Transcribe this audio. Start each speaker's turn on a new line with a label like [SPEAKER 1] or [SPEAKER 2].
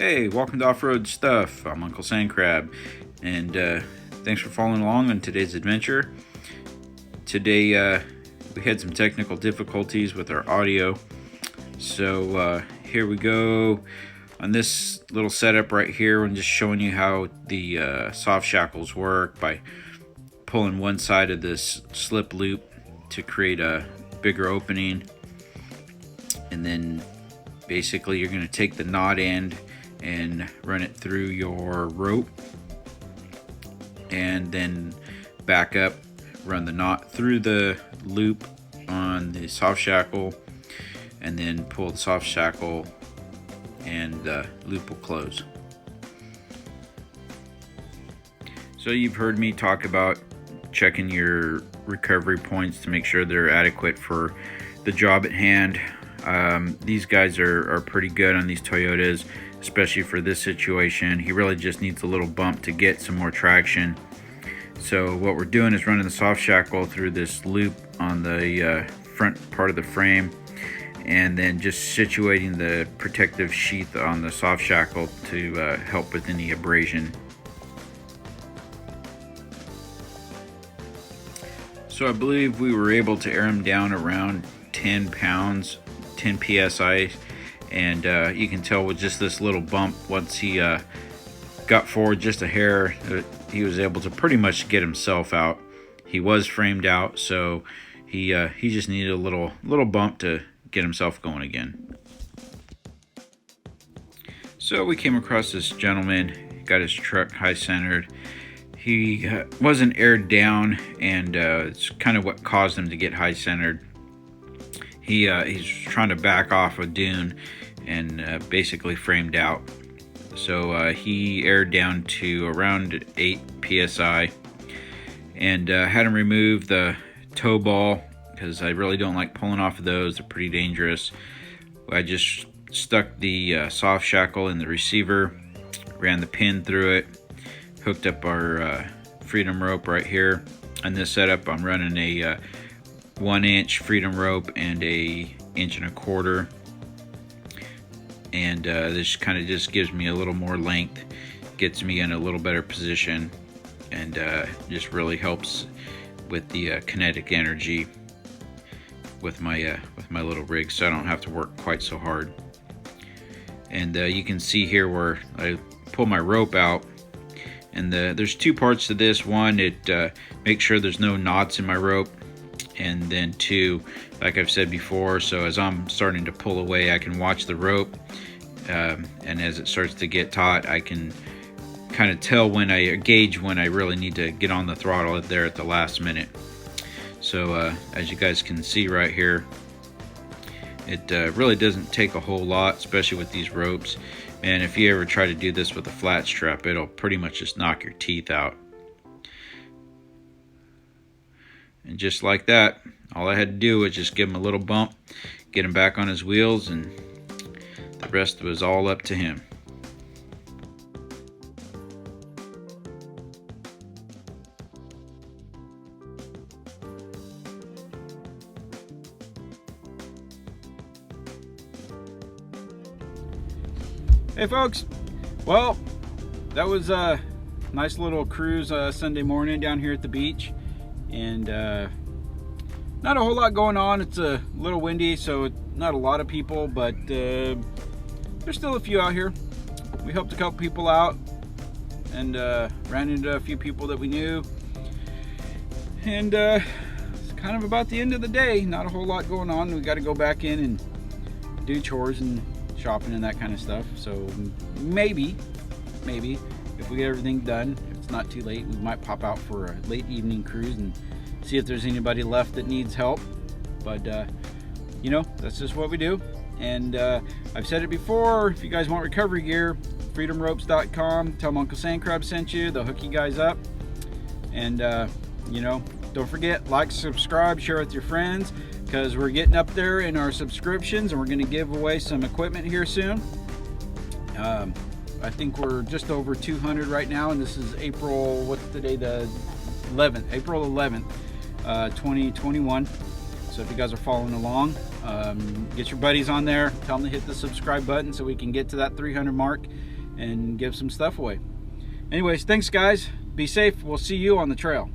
[SPEAKER 1] Hey, welcome to Off-Road Stuff. I'm Uncle Sandcrab, and thanks for following along on today's adventure. Today we had some technical difficulties with our audio, so here we go. On this little setup right here, I'm just showing you how the soft shackles work by pulling one side of this slip loop to create a bigger opening, and then basically you're going to take the knot end and run it through your rope, and then back up, run the knot through the loop on the soft shackle, and then pull the soft shackle and the loop will close. So you've heard me talk about checking your recovery points to make sure they're adequate for the job at hand. These guys are pretty good on these Toyotas, especially for this situation. He really just needs a little bump to get some more traction. So what we're doing is running the soft shackle through this loop on the front part of the frame, and then just situating the protective sheath on the soft shackle to help with any abrasion. So I believe we were able to air him down around 10 pounds, 10 psi, and you can tell with just this little bump, once he got forward just a hair, he was able to pretty much get himself out. He was framed out, so he just needed a little bump to get himself going again. So we came across this gentleman, got his truck high centered. He wasn't aired down, and it's kind of what caused him to get high centered. He's trying to back off a dune and basically framed out. So he aired down to around 8 psi, and had him remove the tow ball because I really don't like pulling off of those. They're pretty dangerous. I just stuck the soft shackle in the receiver, ran the pin through it, hooked up our freedom rope right here. On this setup, I'm running a 1-inch freedom rope and a 1.25 inch, and this kind of just gives me a little more length, gets me in a little better position, and just really helps with the kinetic energy with my little rig, so I don't have to work quite so hard. And you can see here where I pull my rope out, and there's two parts to this. One, it makes sure there's no knots in my rope, and then two, like I've said before, so as I'm starting to pull away, I can watch the rope, and as it starts to get taut, I can kind of tell when I gauge when I really need to get on the throttle there at the last minute. So as you guys can see right here, it really doesn't take a whole lot, especially with these ropes. And if you ever try to do this with a flat strap, it'll pretty much just knock your teeth out. And just like that, all I had to do was just give him a little bump, get him back on his wheels, and the rest was all up to him.
[SPEAKER 2] Hey folks, well, that was a nice little cruise Sunday morning down here at the beach, and not a whole lot going on. It's a little windy, so not a lot of people, but there's still a few out here. We helped a couple people out, and ran into a few people that we knew, and it's kind of about the end of the day. Not a whole lot going on. We got to go back in and do chores and shopping and that kind of stuff. So maybe if we get everything done, if it's not too late, we might pop out for a late evening cruise and see if there's anybody left that needs help. But you know, that's just what we do. And I've said it before, if you guys want recovery gear, freedomropes.com, tell them Uncle Sandcrab sent you. They'll hook you guys up. And you know, don't forget, like, subscribe, share with your friends, because we're getting up there in our subscriptions, and we're going to give away some equipment here soon. I think we're just over 200 right now, and this is April, what's the day, the 11th, April 11th, 2021. So if you guys are following along, get your buddies on there, tell them to hit the subscribe button so we can get to that 300 mark, and give some stuff away. Anyways, thanks guys. Be safe. We'll see you on the trail.